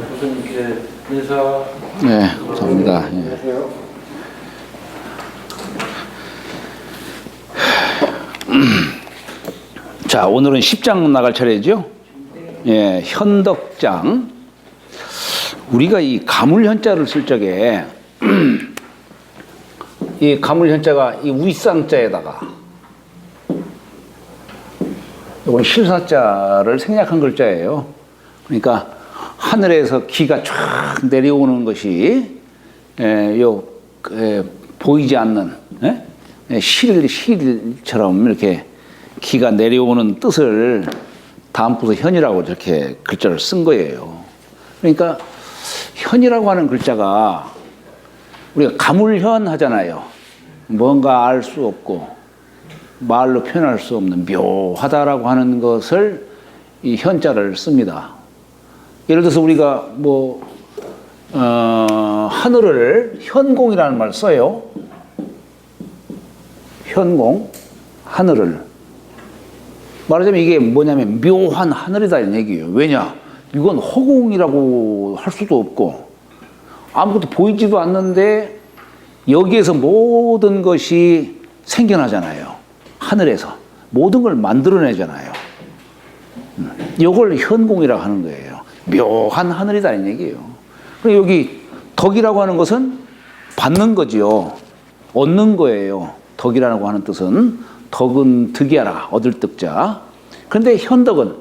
교수님께 인사. 네, 감사합니다. 예. 안녕하세요. 자, 오늘은 10장 나갈 차례죠? 예, 현덕장. 우리가 이 가물현자를 쓸 적에 이 가물현자가 이 윗상자에다가 이건 실사자를 생략한 글자예요. 그러니까 하늘에서 기가 쫙 내려오는 것이 보이지 않는 실처럼 이렇게 기가 내려오는 뜻을 다음 부서 현이라고 저렇게 글자를 쓴 거예요. 그러니까 현이라고 하는 글자가 우리가 가물현 하잖아요. 뭔가 알 수 없고 말로 표현할 수 없는 묘하다라고 하는 것을 이 현자를 씁니다. 예를 들어서 우리가 하늘을 현공이라는 말을 써요. 현공, 하늘을. 말하자면 이게 뭐냐면 묘한 하늘이다 이런 얘기예요. 왜냐? 이건 허공이라고 할 수도 없고 아무것도 보이지도 않는데 여기에서 모든 것이 생겨나잖아요. 하늘에서 모든 걸 만들어내잖아요. 이걸 현공이라고 하는 거예요. 묘한 하늘이다 이런 얘기예요. 그리고 여기 덕이라고 하는 것은 받는 거지요. 얻는 거예요. 덕이라고 하는 뜻은 덕은 득이하라, 얻을 득자. 그런데 현덕은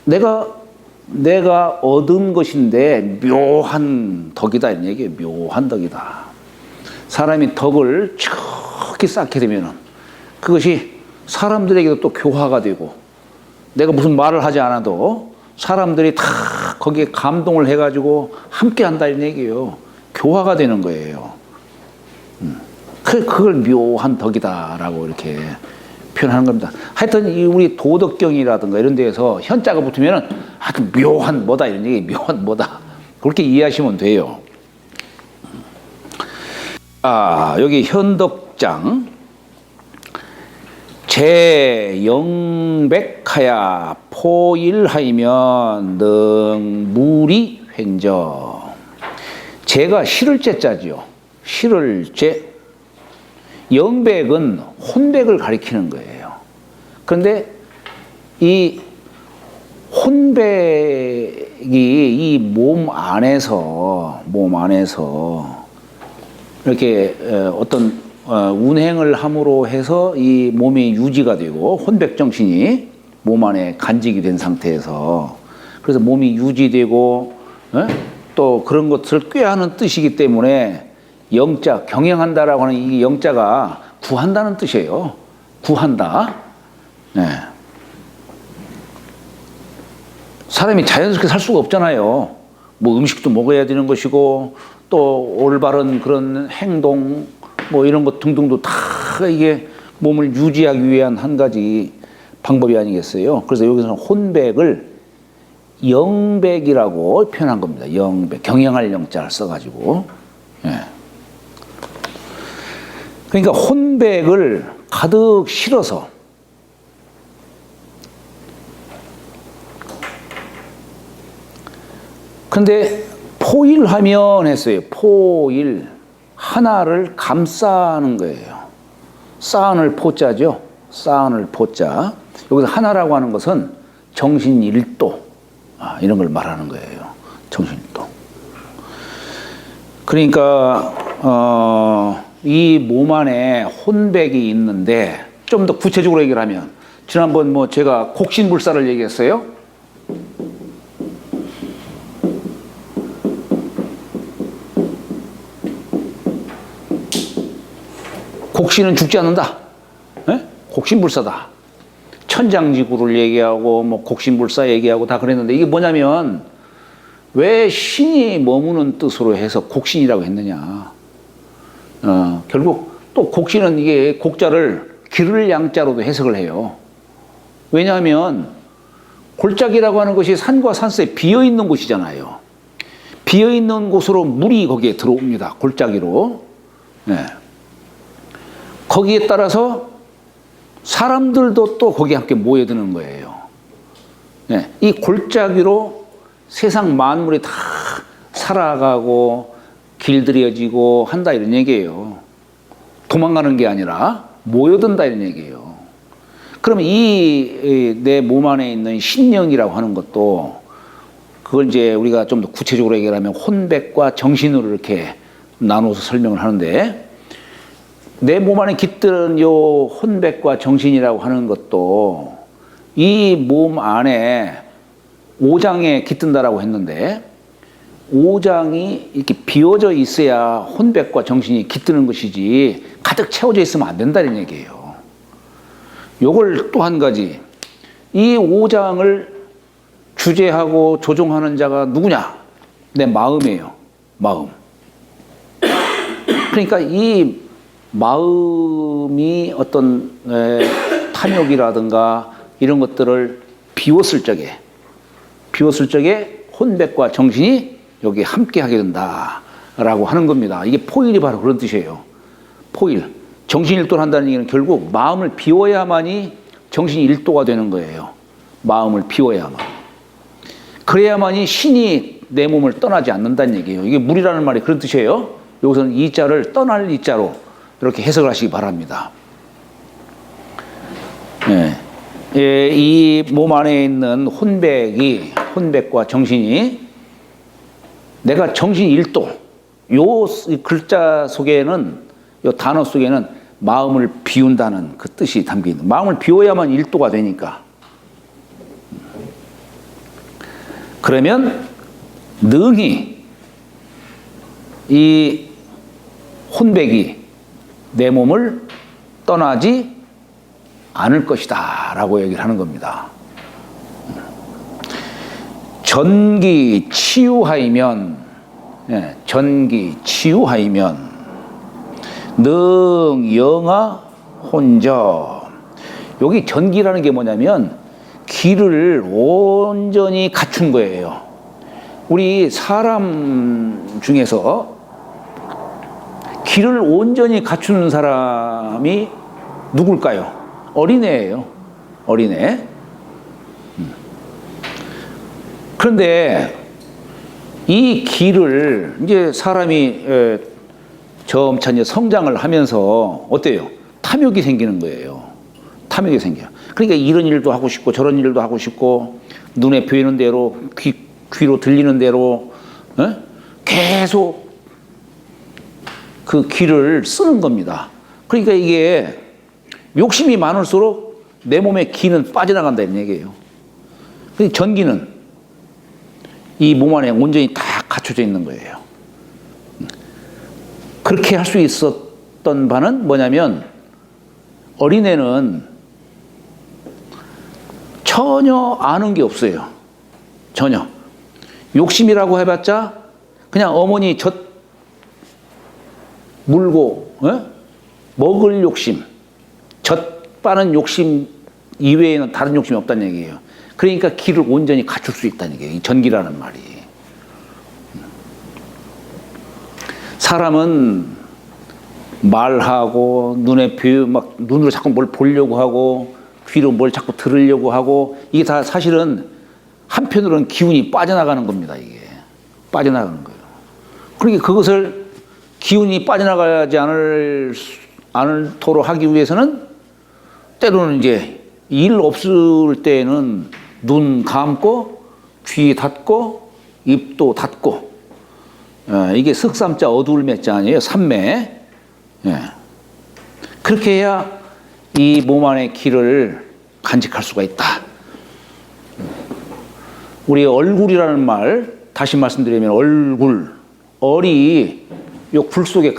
내가 얻은 것인데 묘한 덕이다 이런 얘기예요. 묘한 덕이다. 사람이 덕을 척히 쌓게 되면은 그것이 사람들에게도 또 교화가 되고 내가 무슨 말을 하지 않아도 사람들이 다 거기에 감동을 해가지고 함께 한다 이런 얘기예요. 교화가 되는 거예요. 그걸 묘한 덕이다라고 이렇게 표현하는 겁니다. 하여튼 우리 도덕경이라든가 이런 데에서 현자가 붙으면은 하여튼 묘한 뭐다 이런 얘기, 묘한 뭐다 그렇게 이해하시면 돼요. 여기 현덕장 제영백하야 포일하이면 능무리 횡정. 제가 실을 제자지요. 실을 제. 영백은 혼백을 가리키는 거예요. 그런데 이 혼백이 이 몸 안에서 이렇게 어떤 운행을 함으로 해서 이 몸이 유지가 되고 혼백 정신이 몸 안에 간직이 된 상태에서 그래서 몸이 유지되고 또 그런 것을 꾀하는 뜻이기 때문에 영자, 경영한다라고 하는 이 영자가 구한다는 뜻이에요. 구한다. 네. 사람이 자연스럽게 살 수가 없잖아요. 뭐 음식도 먹어야 되는 것이고 또 올바른 그런 행동 이런 것 등등도 다 이게 몸을 유지하기 위한 한 가지 방법이 아니겠어요. 그래서 여기서는 혼백을 영백이라고 표현한 겁니다. 영백, 경영할 영자를 써가지고. 네. 그러니까 혼백을 가득 실어서 근데 포일하면 했어요. 포일 하나를 감싸는 거예요. 쌓은을 포자죠. 쌓은을 포자. 여기서 하나라고 하는 것은 정신일도 이런 걸 말하는 거예요. 정신일도. 그러니까 이 몸 안에 혼백이 있는데 좀 더 구체적으로 얘기를 하면 지난번 제가 곡신불사를 얘기했어요. 곡신은 죽지 않는다. 곡신불사다. 천장지구를 얘기하고 곡신불사 얘기하고 다 그랬는데 이게 뭐냐면 왜 신이 머무는 뜻으로 해서 곡신이라고 했느냐. 결국 또 곡신은 이게 곡자를 기를 양자로도 해석을 해요. 왜냐하면 골짜기라고 하는 것이 산과 산사이에 비어있는 곳이잖아요. 비어있는 곳으로 물이 거기에 들어옵니다. 골짜기로. 네. 거기에 따라서 사람들도 또 거기에 함께 모여드는 거예요. 네. 이 골짜기로 세상 만물이 다 살아가고 길들여지고 한다 이런 얘기예요. 도망가는 게 아니라 모여든다 이런 얘기예요. 그러면 이 내 몸 안에 있는 신령이라고 하는 것도 그걸 이제 우리가 좀 더 구체적으로 얘기를 하면 혼백과 정신으로 이렇게 나눠서 설명을 하는데, 내 몸 안에 깃든 요 혼백과 정신이라고 하는 것도 이 몸 안에 오장에 깃든다라고 했는데, 오장이 이렇게 비워져 있어야 혼백과 정신이 깃드는 것이지 가득 채워져 있으면 안 된다는 얘기예요. 요걸 또 한 가지, 이 오장을 주재하고 조종하는 자가 누구냐? 내 마음이에요. 마음. 그러니까 이 마음이 어떤 탐욕이라든가 이런 것들을 비웠을 적에 혼백과 정신이 여기 함께 하게 된다라고 하는 겁니다. 이게 포일이 바로 그런 뜻이에요. 포일. 정신 일도를 한다는 얘기는 결국 마음을 비워야만이 정신이 일도가 되는 거예요. 마음을 비워야만. 그래야만이 신이 내 몸을 떠나지 않는다는 얘기예요. 이게 물이라는 말이 그런 뜻이에요. 여기서는 이 자를 떠날 이 자로 이렇게 해석을 하시기 바랍니다. 네. 이 몸 안에 있는 혼백과 정신이, 내가 정신 일도, 요 글자 속에는, 요 단어 속에는 마음을 비운다는 그 뜻이 담겨 있는, 마음을 비워야만 일도가 되니까. 그러면 능히 이 혼백이 내 몸을 떠나지 않을 것이다 라고 얘기를 하는 겁니다. 전기 치유하이면, 능 영하 혼저. 여기 전기라는 게 뭐냐면 기를 온전히 갖춘 거예요. 우리 사람 중에서 기를 온전히 갖추는 사람이 누굴까요? 어린애예요. 어린애. 그런데 이 기를 이제 사람이 점차 이제 성장을 하면서 어때요? 탐욕이 생기는 거예요. 탐욕이 생겨요. 그러니까 이런 일도 하고 싶고 저런 일도 하고 싶고, 눈에 보이는 대로 귀로 들리는 대로 계속 그 귀를 쓰는 겁니다. 그러니까 이게 욕심이 많을수록 내 몸의 기는 빠져나간다는 얘기예요. 전기는 이 몸 안에 온전히 다 갖춰져 있는 거예요. 그렇게 할 수 있었던 바는 뭐냐면, 어린애는 전혀 아는 게 없어요. 전혀. 욕심이라고 해봤자 그냥 어머니 젖 물고 먹을 욕심, 젖 빠는 욕심 이외에는 다른 욕심이 없다는 얘기예요. 그러니까 기를 온전히 갖출 수 있다는 얘기예요. 이 전기라는 말이. 사람은 말하고 눈으로 자꾸 뭘 보려고 하고 귀로 뭘 자꾸 들으려고 하고, 이게 다 사실은 한편으로는 기운이 빠져나가는 겁니다. 이게 빠져나가는 거예요. 그러니까 그것을 기운이 빠져나가지 않도록 하기 위해서는 때로는 이제 일 없을 때는 눈 감고 귀 닫고 입도 닫고, 이게 석삼자 어두울 매자 아니에요. 삼매. 그렇게 해야 이 몸 안의 기를 간직할 수가 있다. 우리 얼굴이라는 말, 다시 말씀드리면 얼이 요 굴 속에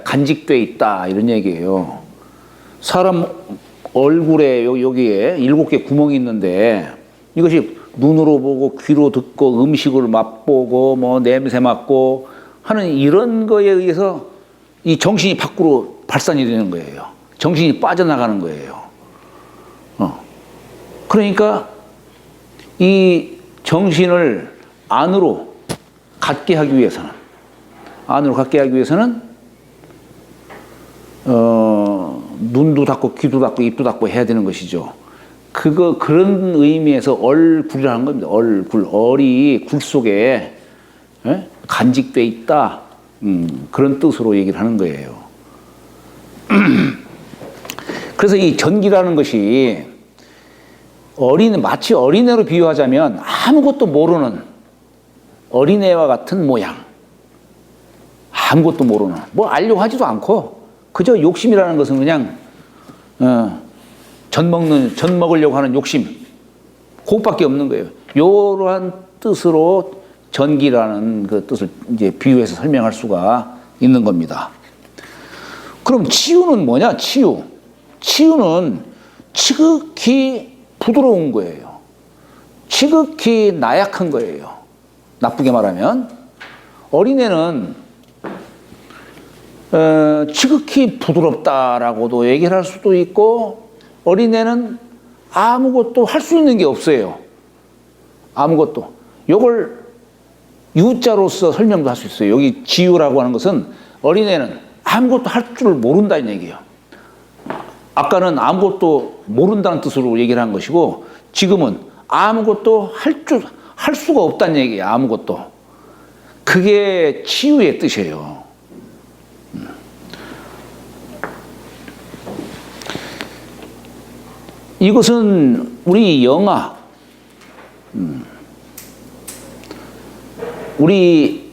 간직돼 있다 이런 얘기예요. 사람 얼굴에 여기에 7개 구멍이 있는데, 이것이 눈으로 보고 귀로 듣고 음식을 맛보고 뭐 냄새 맡고 하는 이런 거에 의해서 이 정신이 밖으로 발산이 되는 거예요. 정신이 빠져나가는 거예요. 그러니까 이 정신을 안으로 갖게 하기 위해서는 눈도 닫고 귀도 닫고 입도 닫고 해야 되는 것이죠. 그런 의미에서 얼굴이라는 겁니다. 얼굴, 얼이 굴 속에 간직돼 있다. 그런 뜻으로 얘기를 하는 거예요. 그래서 이 전기라는 것이 마치 어린애로 비유하자면 아무것도 모르는 어린애와 같은 모양. 아무것도 모르는, 뭐 알려고 하지도 않고, 그저 욕심이라는 것은 그냥, 전 먹으려고 하는 욕심. 그것밖에 없는 거예요. 이러한 뜻으로 전기라는 그 뜻을 이제 비유해서 설명할 수가 있는 겁니다. 그럼 치유는 뭐냐? 치유는 지극히 부드러운 거예요. 지극히 나약한 거예요. 나쁘게 말하면. 어린애는 지극히 부드럽다라고도 얘기를 할 수도 있고, 어린애는 아무것도 할 수 있는 게 없어요. 아무것도. 요걸 유자로서 설명도 할 수 있어요. 여기 지유라고 하는 것은 어린애는 아무것도 할 줄 모른다는 얘기예요. 아까는 아무것도 모른다는 뜻으로 얘기를 한 것이고, 지금은 아무것도 할 수가 없다는 얘기예요. 아무것도. 그게 치유의 뜻이에요. 이것은 우리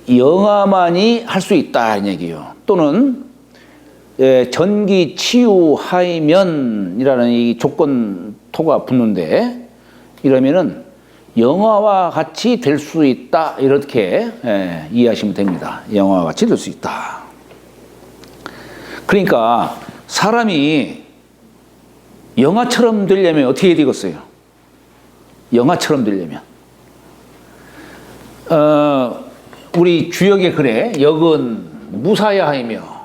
영아만이 할 수 있다는 얘기예요. 또는 전기 치유 하이면이라는 이 조건토가 붙는데, 이러면은 영아와 같이 될 수 있다, 이렇게 이해하시면 됩니다. 영아와 같이 될 수 있다. 그러니까 사람이 영아처럼 되려면 어떻게 해야 되겠어요? 영아처럼 되려면 우리 주역의 글에 역은 무사야하며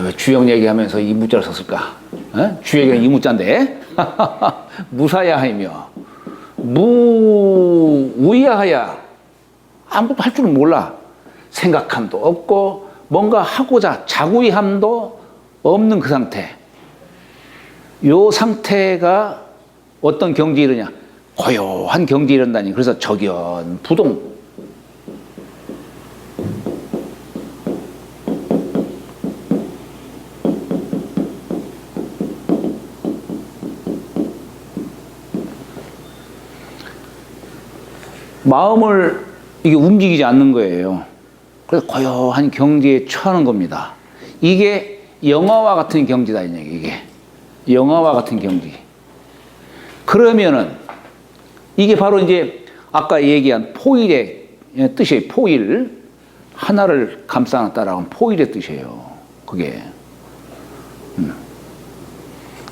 왜 주역 얘기하면서 이 무자를 썼을까? 주역이랑 이 무자인데 무사야하며 무의야하야. 아무것도 할 줄은 몰라. 생각함도 없고 뭔가 하고자 자구이함도 없는 그 상태. 요 상태가 어떤 경지에 이르냐? 고요한 경지에 이른다니. 그래서 적연부동. 마음을 이게 움직이지 않는 거예요. 그래서 고요한 경지에 처하는 겁니다. 이게 영화와 같은 경지다, 이 얘기. 이게 영화와 같은 경지. 그러면은 이게 바로 이제 아까 얘기한 포일의 뜻이에요. 포일. 하나를 감싸놨다라고 하면 포일의 뜻이에요. 그게.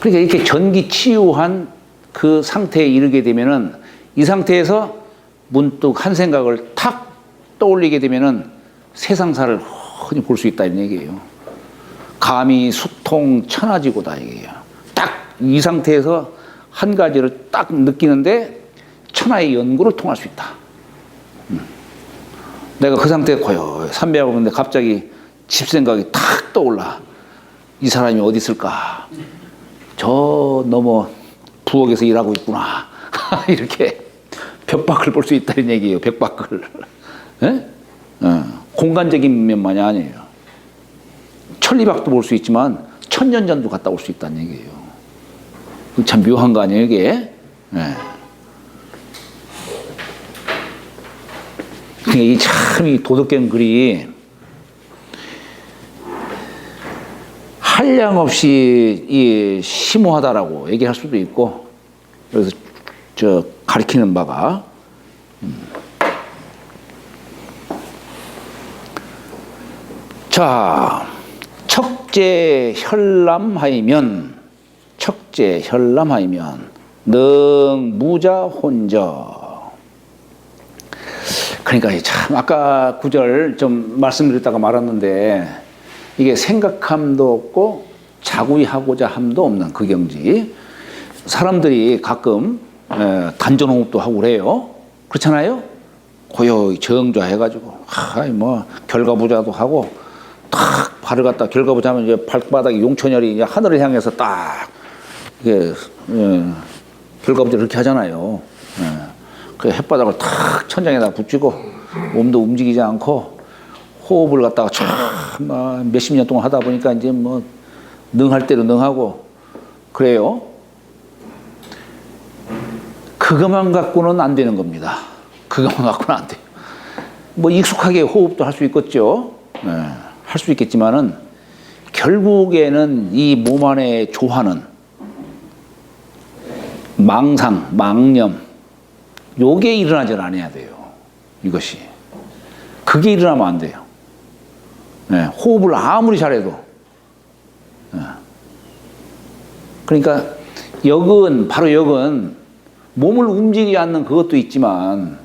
그러니까 이렇게 전기 치유한 그 상태에 이르게 되면은 이 상태에서 문득 한 생각을 탁 떠올리게 되면은 세상사를 흔히 볼 수 있다, 이런 얘기예요. 감히 수통 천하지고다, 이게요. 딱 이 상태에서 한 가지를 딱 느끼는데 천하의 연구를 통할 수 있다. 내가 그 상태에 고요 삼배하고 있는데 갑자기 집 생각이 탁 떠올라. 이 사람이 어디 있을까? 저 너머 부엌에서 일하고 있구나. 이렇게 벽 밖을 볼 수 있다는 얘기예요. 벽 밖을. 공간적인 면만이 아니에요. 천리밖도 볼 수 있지만 천년전도 갔다 올 수 있다는 얘기예요. 참 묘한 거 아니에요, 이게? 그러니까 이 참 이 도덕경 글이 한량없이 이 심오하다라고 얘기할 수도 있고, 그래서 저 가리키는 바가 자, 척제혈람하이면 능 무자 혼저. 그러니까 참 아까 구절 좀 말씀드렸다가 말았는데, 이게 생각함도 없고 자구이하고자 함도 없는 그 경지. 사람들이 가끔 단전호흡도 하고 그래요. 그렇잖아요. 고요히 정좌해가지고 뭐 결과부자도 하고 탁 발을 갖다 결과보자면 이제 발바닥이 용천열이 이제 하늘을 향해서 딱 이게 결과보자 이렇게 하잖아요. 그 햇바닥을 탁 천장에다 붙이고 몸도 움직이지 않고 호흡을 갖다가 참 몇십 년 동안 하다 보니까 이제 뭐 능할 대로 능하고 그래요. 그것만 갖고는 안 되는 겁니다. 그것만 갖고는 안 돼요. 뭐 익숙하게 호흡도 할 수 있겠죠. 할 수 있겠지만은 결국에는 이 몸 안에 조화는 망상, 망념 요게 일어나질 않아야 돼요. 이것이. 그게 일어나면 안 돼요. 호흡을 아무리 잘해도. 그러니까 바로 역은 몸을 움직이지 않는 그것도 있지만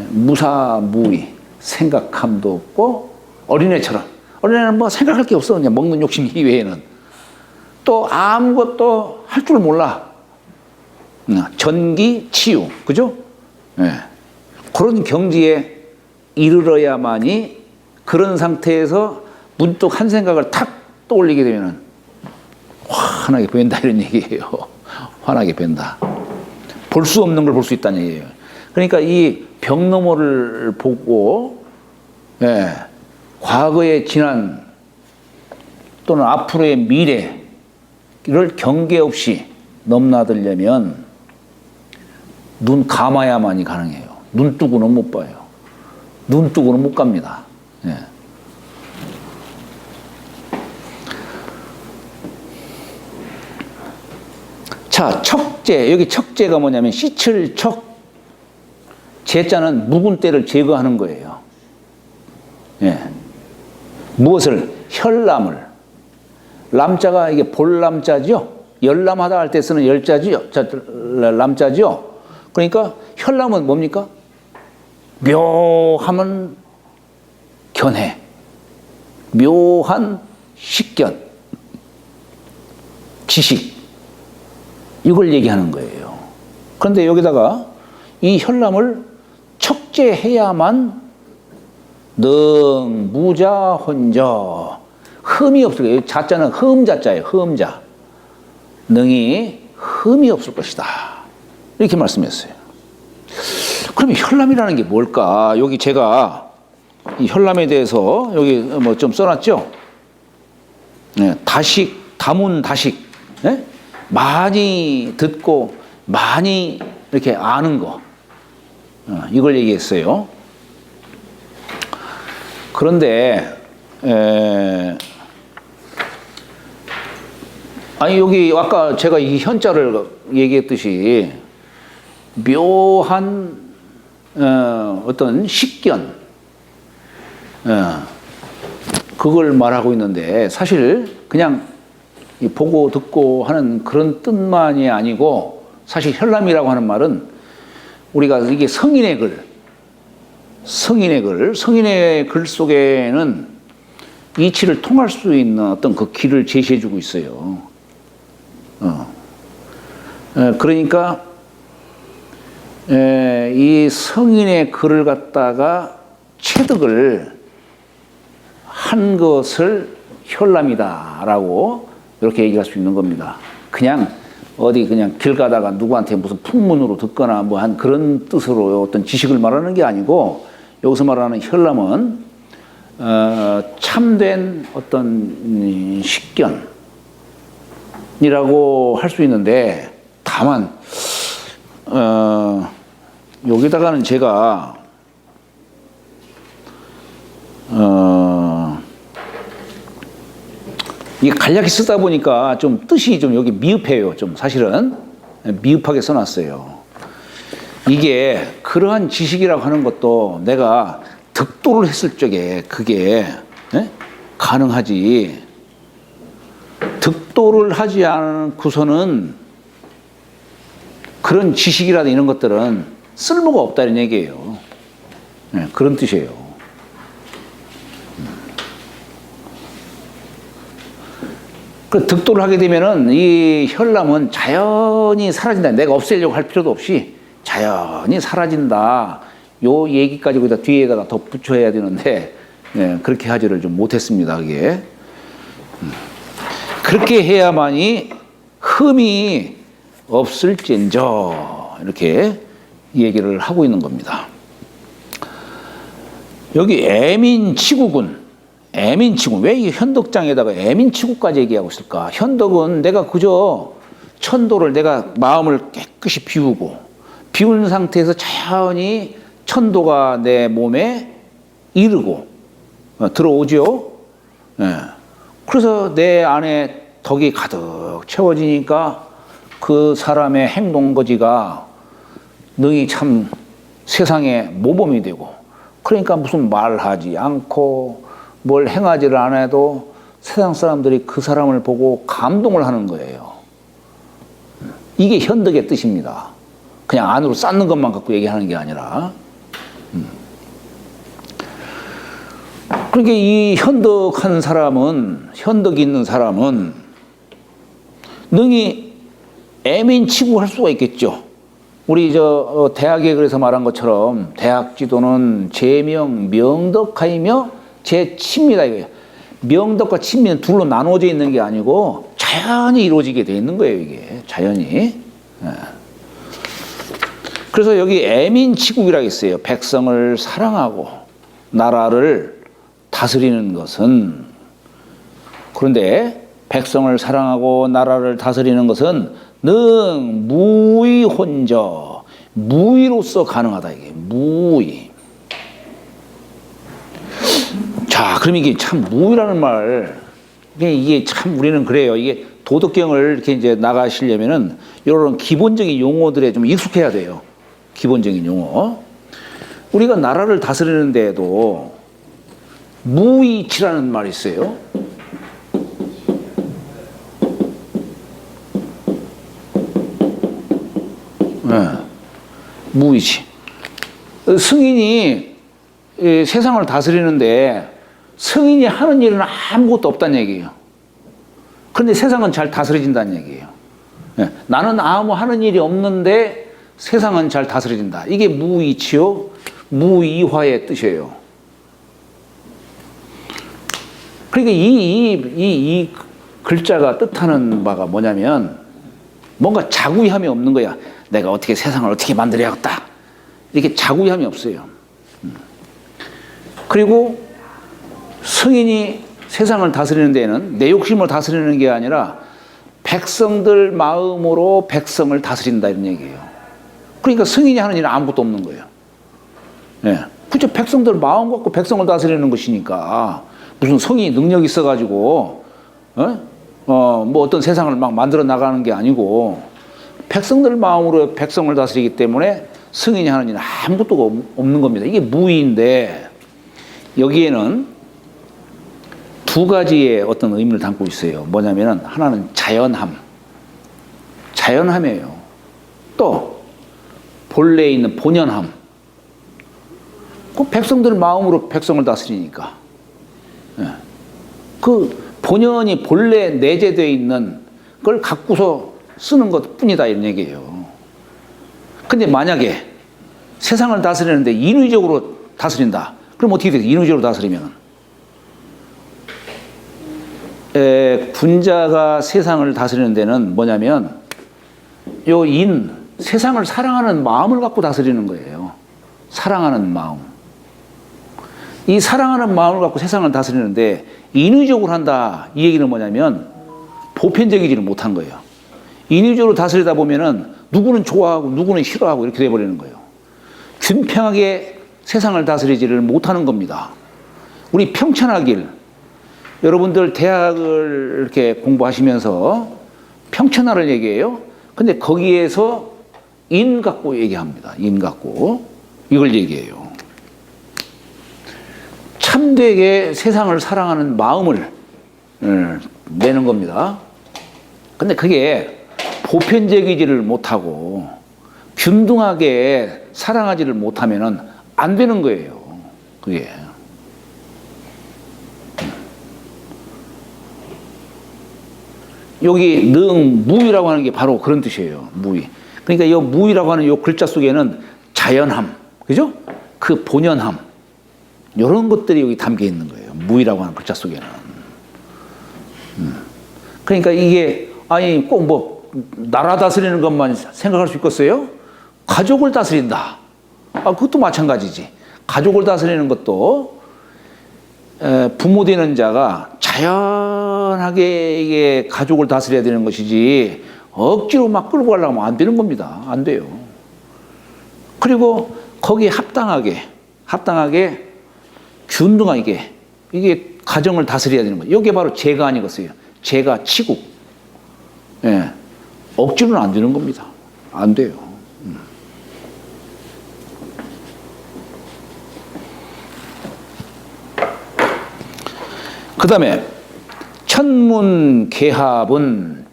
무사무위 생각함도 없고 어린애처럼 어린애는 뭐 생각할 게 없어. 그냥 먹는 욕심 이외에는 또 아무것도 할 줄 몰라. 전기 치유 그죠? 그런 경지에 이르러야만이 그런 상태에서 문득 한 생각을 탁 떠올리게 되면 환하게 보인다 이런 얘기예요. 환하게 보인다. 볼 수 없는 걸 볼 수 있다는 얘기예요. 그러니까 이 병너머를 보고 과거의 지난 또는 앞으로의 미래를 경계 없이 넘나들려면 눈 감아야만이 가능해요. 눈 뜨고는 못 봐요. 눈 뜨고는 못 갑니다. 자, 척제. 여기 척제가 뭐냐면 시칠 척. 제자는 묵은 때를 제거하는 거예요. 무엇을? 혈남을. 람자가 이게 볼람자죠. 열람하다 할 때 쓰는 열자지요. 람자죠. 그러니까 혈남은 뭡니까? 묘하면 견해. 묘한 식견. 지식. 이걸 얘기하는 거예요. 그런데 여기다가 이 혈남을 척제해야만 능, 무자, 혼저. 흠이 없을 거예요. 자자는 흠자자예요. 흠자. 능이 흠이 없을 것이다. 이렇게 말씀했어요. 그러면 혈남이라는 게 뭘까? 여기 제가 이 혈남에 대해서 여기 뭐 좀 써놨죠? 다식, 다문 다식. 많이 듣고 많이 이렇게 아는 거. 이걸 얘기했어요. 그런데 아니 여기 아까 제가 이 현자를 얘기했듯이 묘한 어떤 식견 그걸 말하고 있는데 사실 그냥 보고 듣고 하는 그런 뜻만이 아니고 사실 혈남이라고 하는 말은 우리가 이게 성인의 글 속에는 이치를 통할 수 있는 어떤 그 길을 제시해주고 있어요. 그러니까 이 성인의 글을 갖다가 체득을 한 것을 혈남이다라고 이렇게 얘기할 수 있는 겁니다. 그냥 어디 그냥 길 가다가 누구한테 무슨 풍문으로 듣거나 뭐 한 그런 뜻으로 어떤 지식을 말하는 게 아니고 여기서 말하는 혈남은 참된 어떤 식견이라고 할 수 있는데 다만 여기다가는 제가 이 간략히 쓰다 보니까 좀 뜻이 좀 여기 미흡해요. 좀 사실은 미흡하게 써놨어요. 이게 그러한 지식이라고 하는 것도 내가 득도를 했을 적에 그게 가능하지. 득도를 하지 않고서는 그런 지식이라든 이런 것들은 쓸모가 없다는 얘기예요. 그런 뜻이에요. 그 득도를 하게 되면은 이 혈남은 자연히 사라진다. 내가 없애려고 할 필요도 없이 자연히 사라진다. 요 얘기까지 거기다 뒤에다가 더 붙여야 되는데 예, 그렇게 하지를 좀 못했습니다. 그게 그렇게 해야만이 흠이 없을진저 이렇게 얘기를 하고 있는 겁니다. 여기 애민치국은 애민치국 왜 이 현덕장에다가 애민치국까지 얘기하고 있을까? 현덕은 내가 그저 천도를 내가 마음을 깨끗이 비운 상태에서 자연히 천도가 내 몸에 이르고 들어오죠. 예. 그래서 내 안에 덕이 가득 채워지니까 그 사람의 행동거지가 능히 참 세상의 모범이 되고, 그러니까 무슨 말하지 않고 뭘 행하지를 안 해도 세상 사람들이 그 사람을 보고 감동을 하는 거예요. 이게 현덕의 뜻입니다. 그냥 안으로 쌓는 것만 갖고 얘기하는 게 아니라. 그러니까 이 현덕한 사람은, 현덕이 있는 사람은 능히 애민치국할 수가 있겠죠. 우리 대학에 그래서 말한 것처럼 대학 지도는 제명, 명덕하이며 제치입니다. 이거예요. 명덕과 친미는 둘로 나눠져 있는 게 아니고 자연히 이루어지게 돼 있는 거예요. 이게 자연히. 그래서 여기 애민치국이라고 있어요. 백성을 사랑하고 나라를 다스리는 것은, 그런데 백성을 사랑하고 나라를 다스리는 것은 능 무의혼저, 무의로서 가능하다. 이게 무의. 자, 그럼 이게 참 무의라는 말, 이게 참 우리는 그래요. 이게 도덕경을 이렇게 이제 나가시려면은 이런 기본적인 용어들에 좀 익숙해야 돼요. 기본적인 용어. 우리가 나라를 다스리는 데에도 무의치라는 말이 있어요. 네. 무의치. 승인이 세상을 다스리는데 승인이 하는 일은 아무것도 없다는 얘기예요. 그런데 세상은 잘 다스려진다는 얘기예요. 네. 나는 아무 하는 일이 없는데 세상은 잘 다스려진다. 이게 무의치요, 무의화의 뜻이에요. 그러니까 이 글자가 뜻하는 바가 뭐냐면 뭔가 자구이함이 없는 거야. 내가 어떻게 세상을 어떻게 만들어야겠다. 이렇게 자구이함이 없어요. 그리고 승인이 세상을 다스리는 데에는 내 욕심을 다스리는 게 아니라 백성들 마음으로 백성을 다스린다 이런 얘기예요. 그러니까 승인이 하는 일은 아무것도 없는 거예요. 네. 그죠? 백성들 마음 갖고 백성을 다스리는 것이니까 무슨 성이 능력이 있어가지고 뭐 어떤 세상을 막 만들어 나가는 게 아니고 백성들 마음으로 백성을 다스리기 때문에 승인이 하는 일은 아무것도 없는 겁니다. 이게 무의인데 여기에는 두 가지의 어떤 의미를 담고 있어요. 뭐냐면은 하나는 자연함, 자연함이에요. 또 본래에 있는 본연함. 그 백성들 마음으로 백성을 다스리니까 그 본연이 본래 내재되어 있는 걸 갖고서 쓰는 것 뿐이다 이런 얘기예요. 근데 만약에 세상을 다스리는데 인위적으로 다스린다. 그럼 어떻게 되겠어요? 인위적으로 다스리면 군자가 세상을 다스리는 데는 뭐냐면 요 세상을 사랑하는 마음을 갖고 다스리는 거예요. 사랑하는 마음. 이 사랑하는 마음을 갖고 세상을 다스리는데 인위적으로 한다. 이 얘기는 뭐냐면 보편적이지를 못한 거예요. 인위적으로 다스리다 보면은 누구는 좋아하고 누구는 싫어하고 이렇게 돼버리는 거예요. 균평하게 세상을 다스리지를 못하는 겁니다. 우리 평천하길, 여러분들 대학을 이렇게 공부하시면서 평천하를 얘기해요. 근데 거기에서 인 갖고 얘기합니다. 인 갖고 이걸 얘기해요. 참되게 세상을 사랑하는 마음을 내는 겁니다. 근데 그게 보편적이지를 못하고 균등하게 사랑하지를 못하면은 안 되는 거예요. 그게. 여기 무의라고 하는 게 바로 그런 뜻이에요. 무의. 그러니까 이 무의라고 하는 이 글자 속에는 자연함, 그죠? 그 본연함, 이런 것들이 여기 담겨 있는 거예요. 무이라고 하는 글자 속에는. 그러니까 이게 아니 꼭 뭐 나라 다스리는 것만 생각할 수 있겠어요? 가족을 다스린다. 그것도 마찬가지지. 가족을 다스리는 것도 부모 되는 자가 자연하게 이게 가족을 다스려야 되는 것이지 억지로 막 끌고 가려면 안 되는 겁니다. 안 돼요. 그리고 거기에 합당하게 균등하게 이게 가정을 다스려야 되는 거예요. 이게 바로 제가 아니겠어요. 제가 치국. 예. 억지로는 안 되는 겁니다. 안 돼요. 그 다음에 천문개합은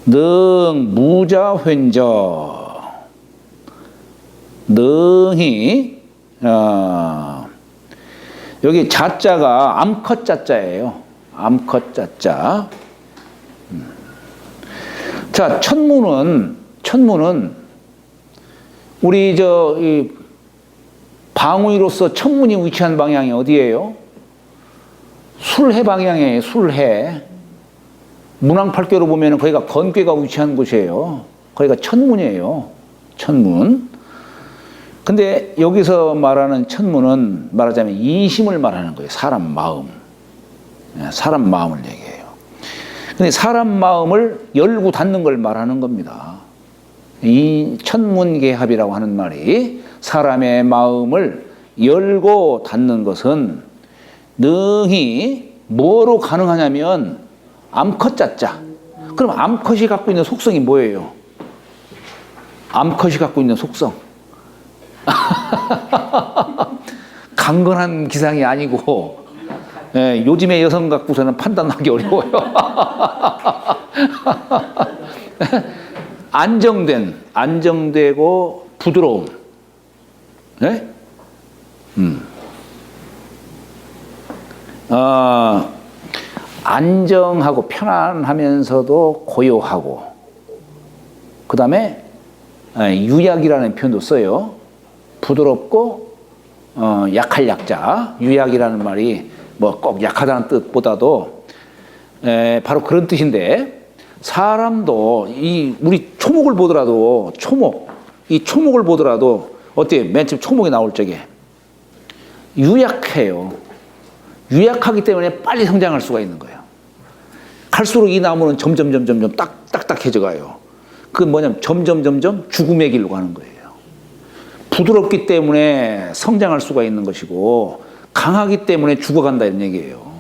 능 무자횡저 능이 여기 자자가 암컷 자자예요. 암컷 자자. 자, 천문은 우리 이 방위로서 천문이 위치한 방향이 어디예요? 술해 방향이에요. 술해. 문왕팔교로 보면 거기가 건괴가 위치한 곳이에요. 거기가 천문이에요. 천문. 근데 여기서 말하는 천문은 말하자면 인심을 말하는 거예요. 사람 마음. 사람 마음을 얘기해요. 근데 사람 마음을 열고 닫는 걸 말하는 겁니다. 이 천문개합이라고 하는 말이 사람의 마음을 열고 닫는 것은 능히 뭐로 가능하냐면 암컷 자자. 그럼 암컷이 갖고 있는 속성이 뭐예요? 암컷이 갖고 있는 속성. 강건한 기상이 아니고 요즘의 여성 갖고서는 판단하기 어려워요. 안정되고 부드러움. 네? 안정하고 편안하면서도 고요하고, 그 다음에 유약이라는 표현도 써요. 부드럽고 약할 약자. 유약이라는 말이 뭐 꼭 약하다는 뜻보다도 바로 그런 뜻인데, 사람도 우리 초목을 보더라도 이 초목을 보더라도 어때요? 맨 처음 초목이 나올 적에 유약해요. 유약하기 때문에 빨리 성장할 수가 있는 거예요. 갈수록 이 나무는 점점 딱딱해져 가요. 그 뭐냐면 점점 죽음의 길로 가는 거예요. 부드럽기 때문에 성장할 수가 있는 것이고, 강하기 때문에 죽어간다 이런 얘기예요.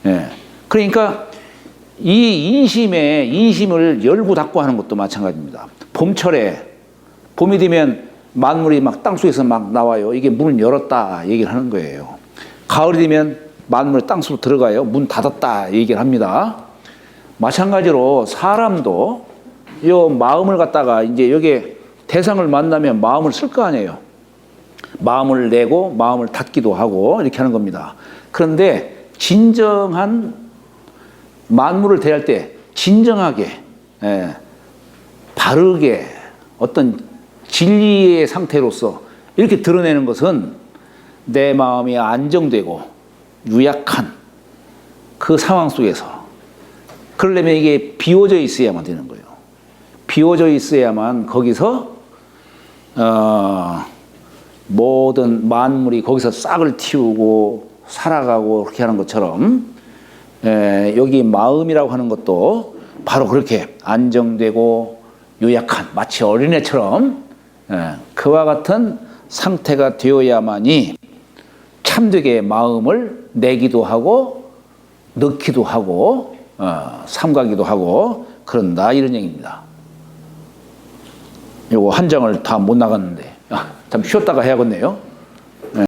예. 그러니까 이 인심을 열고 닫고 하는 것도 마찬가지입니다. 봄철에 봄이 되면 만물이 막 땅속에서 막 나와요. 이게 문을 열었다 얘기를 하는 거예요. 가을이 되면 만물이 땅속으로 들어가요. 문 닫았다 얘기를 합니다. 마찬가지로 사람도 이 마음을 갖다가 이제 여기에 대상을 만나면 마음을 쓸 거 아니에요. 마음을 내고 마음을 닫기도 하고 이렇게 하는 겁니다. 그런데 진정한 만물을 대할 때 진정하게 바르게 어떤 진리의 상태로서 이렇게 드러내는 것은 내 마음이 안정되고 유약한 그 상황 속에서, 그러려면 이게 비워져 있어야만 되는 거예요. 비워져 있어야만 거기서 모든 만물이 거기서 싹을 틔우고 살아가고 그렇게 하는 것처럼, 여기 마음이라고 하는 것도 바로 그렇게 안정되고 유약한, 마치 어린애처럼 그와 같은 상태가 되어야만이 참되게 마음을 내기도 하고 넣기도 하고 삼가기도 하고 그런다 이런 얘기입니다. 요거 한 장을 다 못 나갔는데 좀 쉬었다가 해야겠네요.